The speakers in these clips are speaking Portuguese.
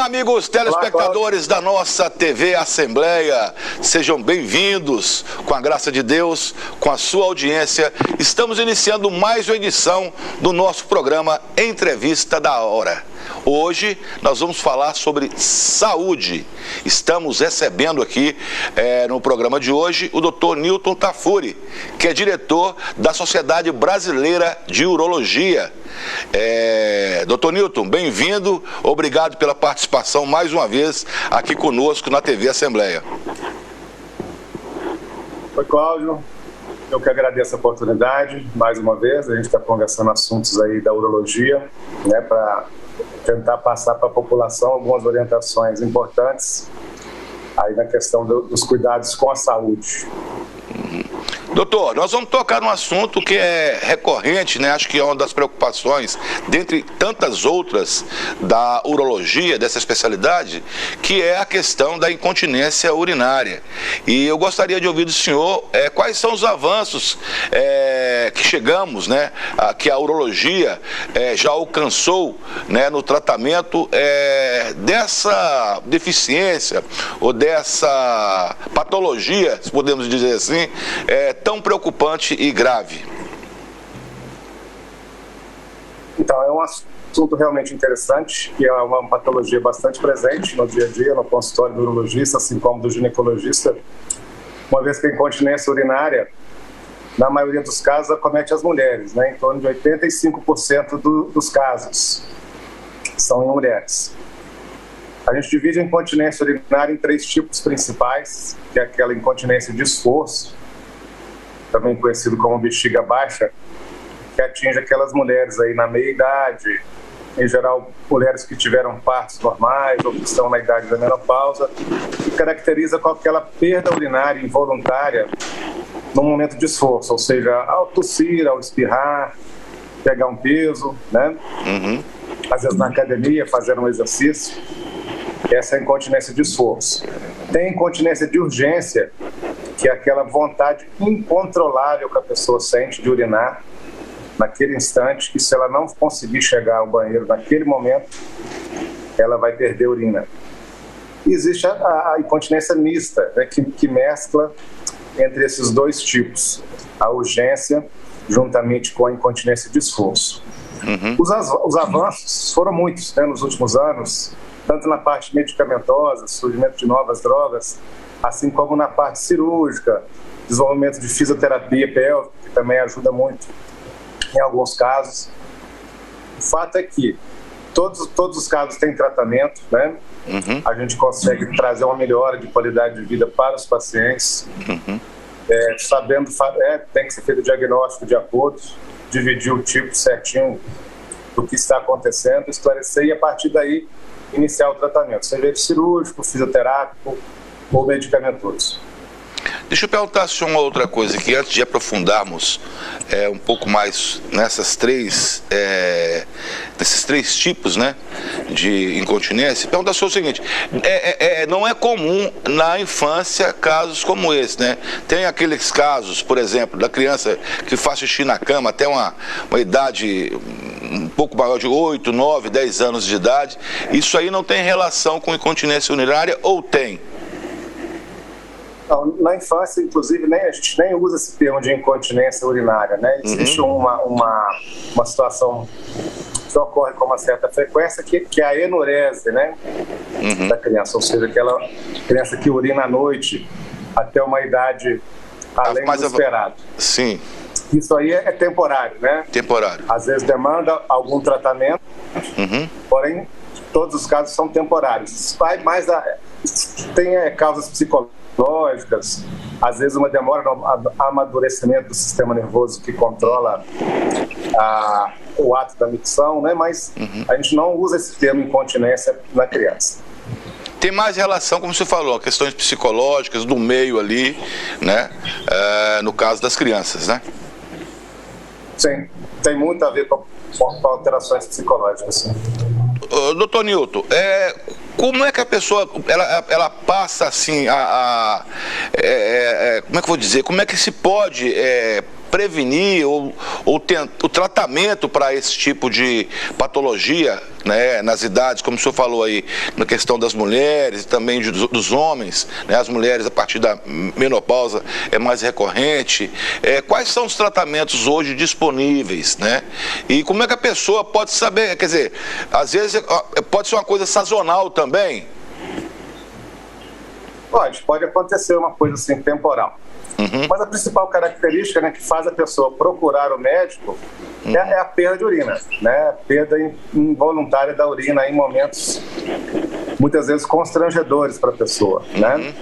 Olá, amigos telespectadores da nossa TV Assembleia. Sejam bem-vindos, com a graça de Deus, com a sua audiência. Estamos iniciando mais uma edição do nosso programa Entrevista da Hora. Hoje nós vamos falar sobre saúde. Estamos recebendo aqui no programa de hoje o Dr. Newton Tafuri, que é diretor da Sociedade Brasileira de Urologia. Dr. Newton, bem-vindo, obrigado pela participação mais uma vez aqui conosco na TV Assembleia. Oi, Cláudio, eu que agradeço a oportunidade, mais uma vez, a gente está conversando assuntos aí da urologia, né, para tentar passar para a população algumas orientações importantes aí na questão dos cuidados com a saúde. Doutor, nós vamos tocar num assunto que é recorrente, né? Acho que é uma das preocupações, dentre tantas outras da urologia, dessa especialidade, que é a questão da incontinência urinária. E eu gostaria de ouvir do senhor quais são os avanços que chegamos, né? Que a urologia já alcançou, né, no tratamento dessa deficiência ou dessa patologia, se podemos dizer assim, tão preocupante e grave. Então, é um assunto realmente interessante, que é uma patologia bastante presente no dia a dia, no consultório do urologista, assim como do ginecologista, uma vez que a incontinência urinária, na maioria dos casos, acomete as mulheres, né? Em torno de 85% dos casos são em mulheres. A gente divide a incontinência urinária em 3 tipos principais, que é aquela incontinência de esforço, também conhecido como bexiga baixa, que atinge aquelas mulheres aí na meia-idade, em geral mulheres que tiveram partos normais ou que estão na idade da menopausa, e caracteriza com aquela perda urinária involuntária no momento de esforço, ou seja, ao tossir, ao espirrar, pegar um peso, né? Às vezes na academia, fazer um exercício. Essa é a incontinência de esforço. Tem incontinência de urgência, que é aquela vontade incontrolável que a pessoa sente de urinar naquele instante, que se ela não conseguir chegar ao banheiro naquele momento, ela vai perder urina. E existe a incontinência mista, né, que mescla entre esses 2 tipos, a urgência juntamente com a incontinência de esforço. Os avanços foram muitos, né, nos últimos anos, tanto na parte medicamentosa, surgimento de novas drogas, assim como na parte cirúrgica, desenvolvimento de fisioterapia pélvica, que também ajuda muito em alguns casos. O fato é que todos os casos têm tratamento, né? A gente consegue trazer uma melhora de qualidade de vida para os pacientes, sabendo, tem que ser feito o diagnóstico de acordo, dividir o tipo certinho do que está acontecendo, esclarecer e a partir daí iniciar o tratamento, seja ele cirúrgico, fisioterápico ou medicamentoso. Deixa eu perguntar se uma outra coisa, que antes de aprofundarmos um pouco mais nesses três tipos, né, de incontinência, perguntar só o seguinte, não é comum na infância casos como esse, né? Tem aqueles casos, por exemplo, da criança que faz xixi na cama até uma idade um pouco maior de 8, 9, 10 anos de idade. Isso aí não tem relação com incontinência urinária ou tem? Não, na infância, inclusive, a gente nem usa esse termo de incontinência urinária, né? Existe uma situação que ocorre com uma certa frequência, que é a enurese, né? Da criança, ou seja, aquela criança que urina à noite até uma idade além do esperado. Sim. Isso aí é temporário, né? Temporário. Às vezes demanda algum tratamento, porém, todos os casos são temporários. Tem causas psicológicas, às vezes uma demora no amadurecimento do sistema nervoso que controla o ato da micção, né? Mas a gente não usa esse termo incontinência na criança. Tem mais relação, como você falou, questões psicológicas do meio ali, né? No caso das crianças, né? Sim, tem muito a ver com alterações psicológicas. Doutor Newton, como é que a pessoa ela passa assim como é que eu vou dizer, como é que se pode prevenir ou o tratamento para esse tipo de patologia, né, nas idades, como o senhor falou aí, na questão das mulheres e também dos homens, né, as mulheres a partir da menopausa é mais recorrente. Quais são os tratamentos hoje disponíveis, né? E como é que a pessoa pode saber, quer dizer, às vezes pode ser uma coisa sazonal também? Pode acontecer uma coisa assim temporal. Mas a principal característica, né, que faz a pessoa procurar o médico é a perda de urina, né? Perda involuntária da urina em momentos muitas vezes constrangedores para a pessoa, né?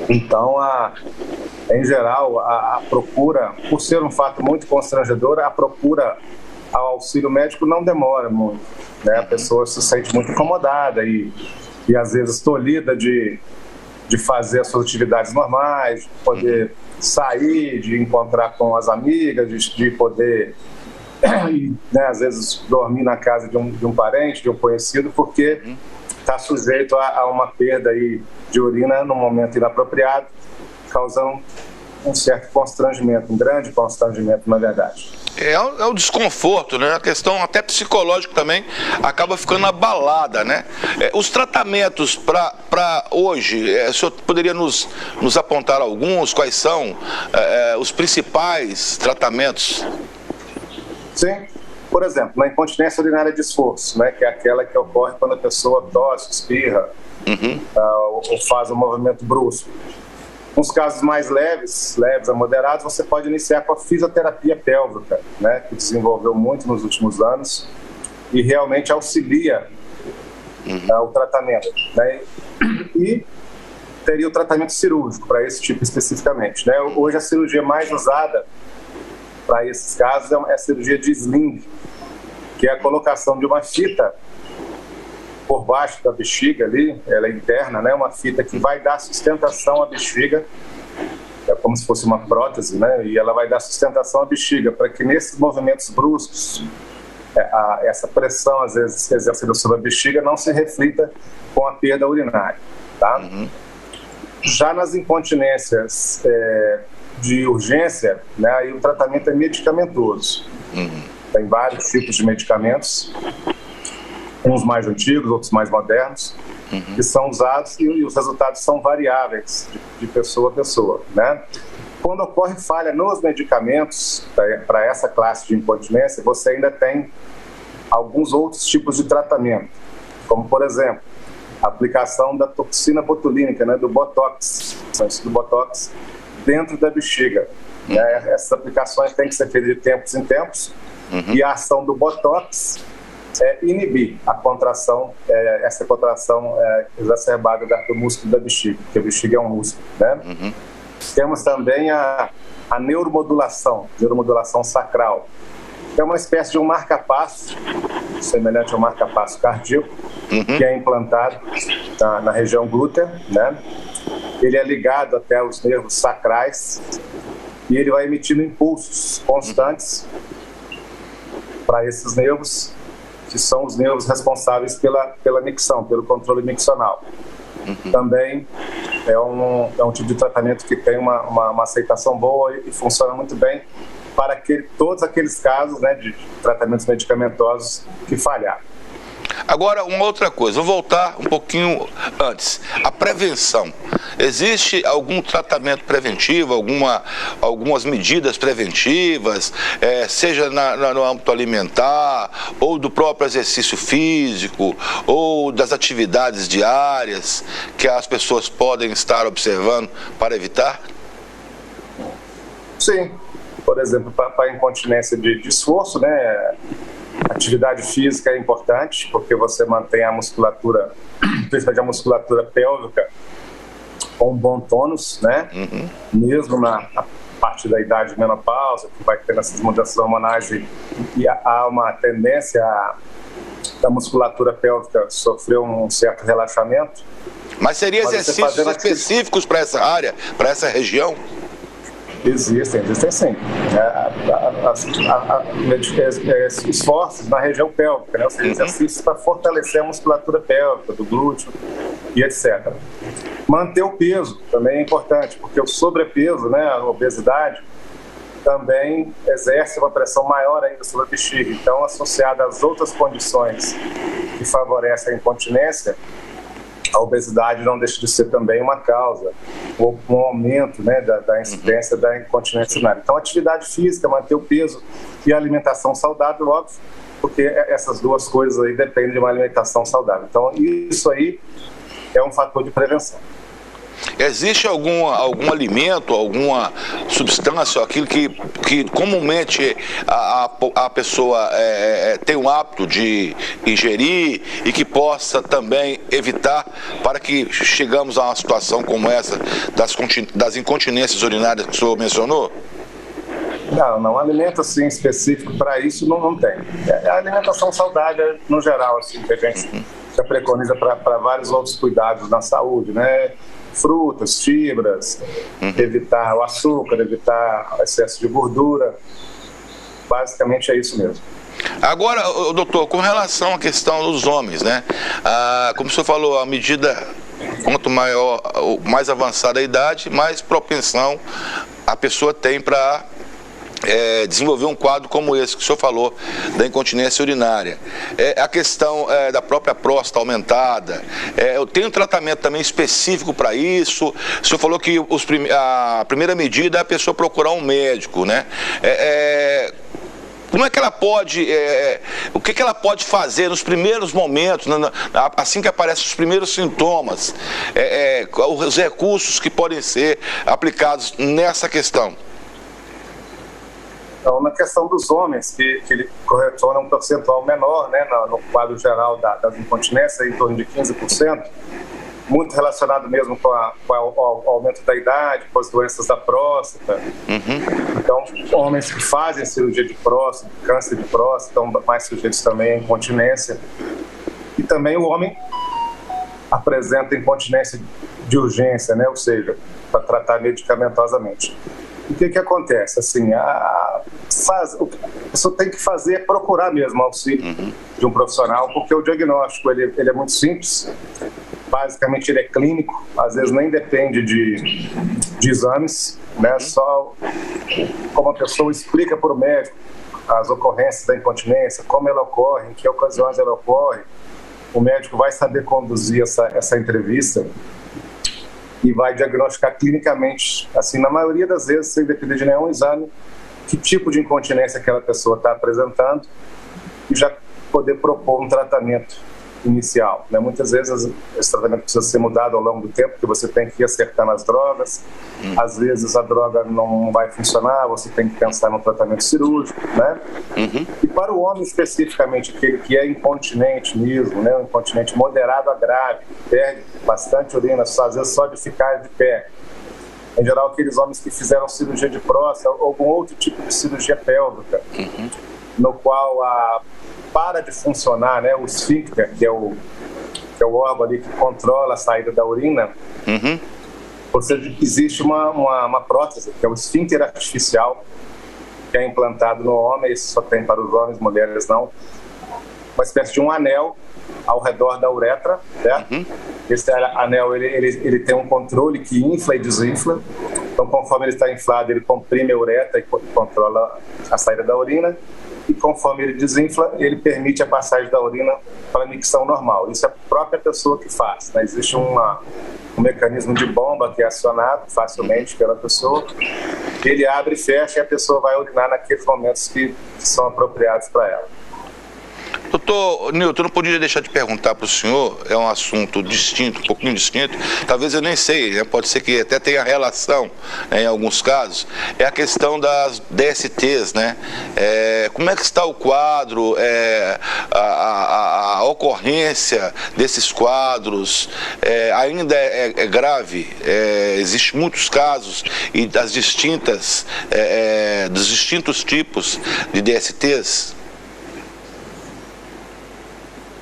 Então, em geral, a procura, por ser um fato muito constrangedor, a procura ao auxílio médico não demora muito, né? A pessoa se sente muito incomodada e às vezes tolhida de fazer as suas atividades normais, de poder sair, de encontrar com as amigas, de poder, né, às vezes, dormir na casa de um parente, de um conhecido, porque está sujeito a uma perda aí de urina no momento inapropriado, causando um certo constrangimento, um grande constrangimento, na verdade. É o desconforto, né? A questão até psicológica também acaba ficando abalada, né? Os tratamentos para hoje, o senhor poderia nos apontar alguns? Quais são os principais tratamentos? Sim. Por exemplo, na incontinência urinária de esforço, né? Que é aquela que ocorre quando a pessoa tosse, espirra, ou faz um movimento brusco. Nos casos mais leves a moderados, você pode iniciar com a fisioterapia pélvica, né, que desenvolveu muito nos últimos anos e realmente auxilia o tratamento, né, e teria o tratamento cirúrgico para esse tipo especificamente, né. Hoje a cirurgia mais usada para esses casos é a cirurgia de sling, que é a colocação de uma fita por baixo da bexiga ali, ela é interna, né? Uma fita que vai dar sustentação à bexiga, é como se fosse uma prótese, né? E ela vai dar sustentação à bexiga, para que nesses movimentos bruscos, essa pressão, às vezes, exercida sobre a bexiga, não se reflita com a perda urinária, tá? Já nas incontinências de urgência, né? Aí o tratamento é medicamentoso. Tem vários tipos de medicamentos, uns mais antigos, outros mais modernos, que são usados e os resultados são variáveis de pessoa a pessoa, né? Quando ocorre falha nos medicamentos para essa classe de incontinência, você ainda tem alguns outros tipos de tratamento, como, por exemplo, a aplicação da toxina botulínica, né, do Botox, dentro da bexiga. Né? Essas aplicações têm que ser feitas de tempos em tempos, e a ação do Botox inibir a contração, essa contração exacerbada do músculo da bexiga, porque a bexiga é um músculo, né? Temos também a neuromodulação sacral, que é uma espécie de um marca-passo, semelhante ao marca-passo cardíaco, que é implantado na região glútea, né? Ele é ligado até os nervos sacrais e ele vai emitindo impulsos constantes para esses nervos, que são os nervos responsáveis pela micção, pelo controle miccional. Também é um tipo de tratamento que tem uma aceitação boa e funciona muito bem para todos aqueles casos, né, de tratamentos medicamentosos que falharam. Agora, uma outra coisa, vou voltar um pouquinho antes. A prevenção. Existe algum tratamento preventivo, algumas medidas preventivas, seja no âmbito alimentar, ou do próprio exercício físico, ou das atividades diárias que as pessoas podem estar observando para evitar? Sim. Por exemplo, para a incontinência de esforço, né? Atividade física é importante, porque você mantém a musculatura, principalmente a musculatura pélvica, com um bom tônus, né? Mesmo na parte da idade de menopausa, que vai ter essas mudanças hormonais e há uma tendência da musculatura pélvica sofrer um certo relaxamento. Mas seria exercícios específicos para essa área, para essa região? Existem sim. Esforços na região pélvica, né? Ou seja, exercícios para fortalecer a musculatura pélvica, do glúteo e etc. Manter o peso também é importante, porque o sobrepeso, né, a obesidade, também exerce uma pressão maior ainda sobre a bexiga. Então, associada às outras condições que favorecem a incontinência, a obesidade não deixa de ser também uma causa, ou um aumento, né, da incidência da incontinência urinária. Então, atividade física, manter o peso e a alimentação saudável, óbvio, porque essas duas coisas aí dependem de uma alimentação saudável. Então, isso aí é um fator de prevenção. Existe algum alimento, alguma substância, aquilo que comumente a pessoa tem o hábito de ingerir e que possa também evitar para que chegamos a uma situação como essa das incontinências urinárias que o senhor mencionou? Não, alimento assim específico para isso não tem. É a alimentação saudável no geral, assim, que a gente já preconiza para vários outros cuidados na saúde, né? Frutas, fibras, evitar o açúcar, evitar o excesso de gordura. Basicamente é isso mesmo. Agora, doutor, com relação à questão dos homens, né? Como o senhor falou, à medida quanto mais avançada a idade, mais propensão a pessoa tem para desenvolver um quadro como esse que o senhor falou, da incontinência urinária. A questão da própria próstata aumentada, eu tenho um tratamento também específico para isso. O senhor falou que a primeira medida é a pessoa procurar um médico, né? Como é que ela pode, o que ela pode fazer nos primeiros momentos, assim que aparecem os primeiros sintomas, os recursos que podem ser aplicados nessa questão? Então, na questão dos homens, que ele correspondem a um percentual menor, né, no quadro geral das incontinências, em torno de 15%, muito relacionado mesmo com o aumento da idade, com as doenças da próstata. Então, homens que fazem cirurgia de próstata, câncer de próstata, estão mais sujeitos também à incontinência. E também o homem apresenta incontinência de urgência, né, ou seja, para tratar medicamentosamente. O que acontece? Assim, o que a pessoa tem que fazer é procurar mesmo auxílio de um profissional, porque o diagnóstico ele é muito simples, basicamente ele é clínico, às vezes nem depende de exames, né? Só como a pessoa explica para o médico as ocorrências da incontinência, como ela ocorre, em que ocasiões ela ocorre, o médico vai saber conduzir essa entrevista e vai diagnosticar clinicamente, assim, na maioria das vezes, sem depender de nenhum exame, que tipo de incontinência aquela pessoa está apresentando e já poder propor um tratamento inicial, né? Muitas vezes esse tratamento precisa ser mudado ao longo do tempo, porque você tem que ir acertando as drogas, às vezes a droga não vai funcionar, você tem que pensar no tratamento cirúrgico, né? E para o homem especificamente, aquele que é incontinente mesmo, né? Um incontinente moderado a grave, perde bastante urina, às vezes só de ficar de pé. Em geral, aqueles homens que fizeram cirurgia de próstata ou algum outro tipo de cirurgia pélvica, no qual para de funcionar, né, o esfíncter, que é o órgão ali que controla a saída da urina, existe uma prótese, que é o esfíncter artificial, que é implantado no homem, isso só tem para os homens, mulheres não, uma espécie de um anel ao redor da uretra, certo? Esse anel ele tem um controle que infla e desinfla, então conforme ele está inflado, ele comprime a uretra e controla a saída da urina, e conforme ele desinfla, ele permite a passagem da urina para a micção normal. Isso é a própria pessoa que faz, né? Existe um mecanismo de bomba que é acionado facilmente pela pessoa, ele abre e fecha e a pessoa vai urinar naqueles momentos que são apropriados para ela. Doutor Nilton, eu não podia deixar de perguntar para o senhor, é um assunto distinto, um pouquinho distinto, talvez eu nem sei, né? Pode ser que até tenha relação, né, em alguns casos, é a questão das DSTs, né? Como é que está o quadro, a ocorrência desses quadros, ainda é grave? Existem muitos casos e dos distintos tipos de DSTs?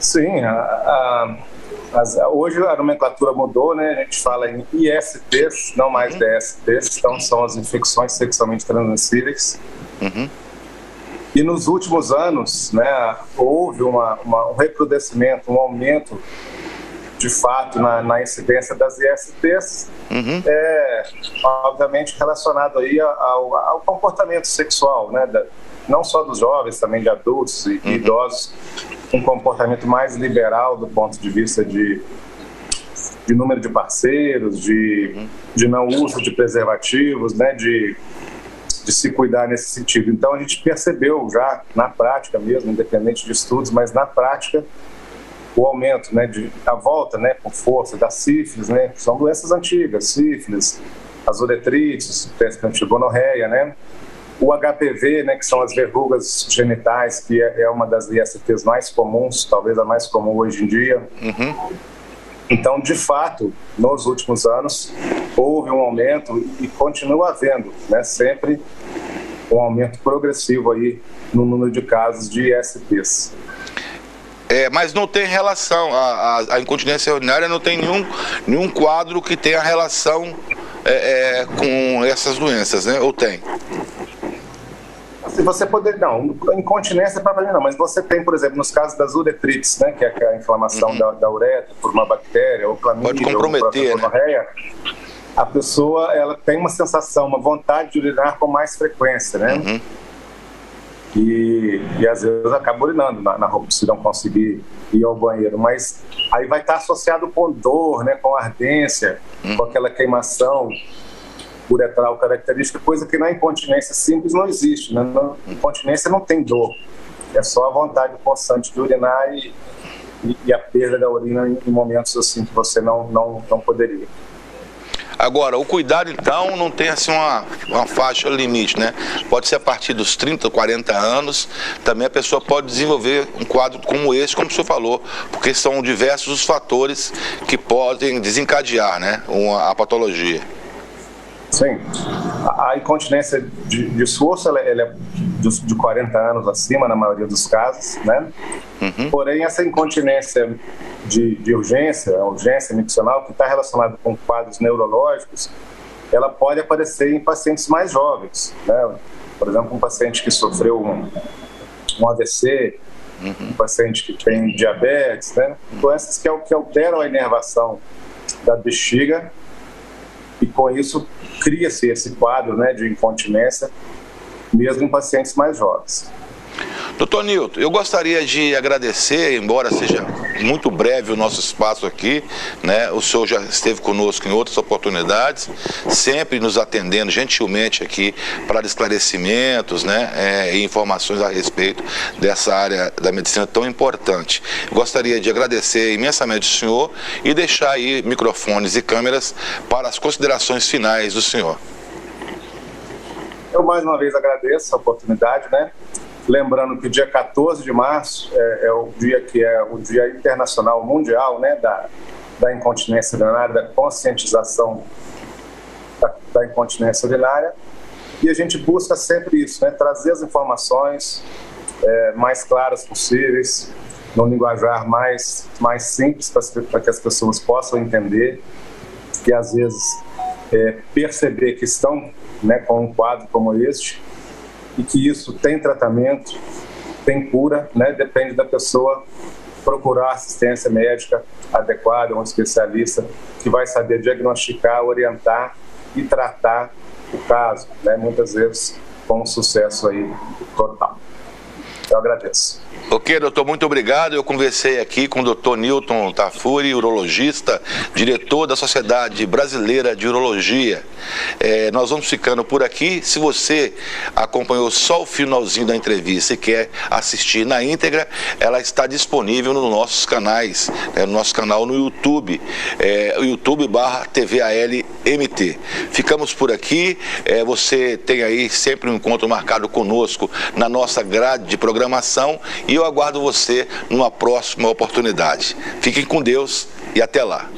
Sim, hoje a nomenclatura mudou, né? A gente fala em ISTs, não mais DSTs, então são as infecções sexualmente transmissíveis. E nos últimos anos, né, houve um recrudescimento, um aumento de fato, na incidência das ISTs, obviamente relacionado aí ao comportamento sexual, né? Não só dos jovens, também de adultos e idosos, um comportamento mais liberal do ponto de vista de número de parceiros, de não uso de preservativos, né? De se cuidar nesse sentido. Então, a gente percebeu já na prática mesmo, independente de estudos, mas na prática, o aumento, né, a volta, né, com força da sífilis, né, que são doenças antigas, sífilis, as uretrites, peste antigonorreia, né, o HPV, né, que são as verrugas genitais, que é uma das ISTs mais comuns, talvez a mais comum hoje em dia. Então, de fato, nos últimos anos, houve um aumento e continua havendo, né, sempre um aumento progressivo aí no número de casos de ISTs. Mas não tem relação, a incontinência urinária não tem nenhum quadro que tenha relação com essas doenças, né? Ou tem? Se você poder, não, incontinência propriamente não, mas você tem, por exemplo, nos casos das uretrites, né, que é a inflamação da uretra por uma bactéria ou clamídia, pode comprometer, né? A pessoa, ela tem uma sensação, uma vontade de urinar com mais frequência, né? E às vezes acaba urinando na roupa, se não conseguir ir ao banheiro, mas aí vai estar associado com dor, né, com ardência, com aquela queimação uretral característica, coisa que na incontinência simples não existe, né? Na incontinência não tem dor, é só a vontade constante de urinar e a perda da urina em momentos assim que você não poderia. Agora, o cuidado, então, não tem assim uma faixa limite, né? Pode ser a partir dos 30, 40 anos, também a pessoa pode desenvolver um quadro como esse, como o senhor falou, porque são diversos os fatores que podem desencadear, né, a patologia. Sim, a incontinência de esforço ela é de 40 anos acima, na maioria dos casos, né? Porém, essa incontinência de urgência, a urgência miccional, que está relacionada com quadros neurológicos, ela pode aparecer em pacientes mais jovens, né? Por exemplo, um paciente que sofreu um AVC, um paciente que tem diabetes, né? Doenças que alteram a inervação da bexiga e, com isso, cria-se esse quadro, né, de incontinência, mesmo em pacientes mais jovens. Doutor Nilton, eu gostaria de agradecer, embora seja muito breve o nosso espaço aqui, né? O senhor já esteve conosco em outras oportunidades, sempre nos atendendo gentilmente aqui para esclarecimentos, né? E informações a respeito dessa área da medicina tão importante. Eu gostaria de agradecer imensamente o senhor e deixar aí microfones e câmeras para as considerações finais do senhor. Eu mais uma vez agradeço a oportunidade, né? Lembrando que o dia 14 de março é o dia que é o Dia Internacional Mundial, né, da incontinência urinária, da conscientização da incontinência urinária. E a gente busca sempre isso, né, trazer as informações mais claras possíveis, num linguajar mais simples para que as pessoas possam entender e, às vezes, perceber que estão, né, com um quadro como este, e que isso tem tratamento, tem cura, né? Depende da pessoa procurar assistência médica adequada, um especialista que vai saber diagnosticar, orientar e tratar o caso, né? Muitas vezes com um sucesso aí total. Eu agradeço. Ok, doutor, muito obrigado. Eu conversei aqui com o doutor Nilton Tafuri, urologista, diretor da Sociedade Brasileira de Urologia. Nós vamos ficando por aqui. Se você acompanhou só o finalzinho da entrevista e quer assistir na íntegra, ela está disponível nos nossos canais, no nosso canal no YouTube, youtube.com/TVALMT. Ficamos por aqui. Você tem aí sempre um encontro marcado conosco na nossa grade de programação e eu aguardo você numa próxima oportunidade. Fiquem com Deus e até lá.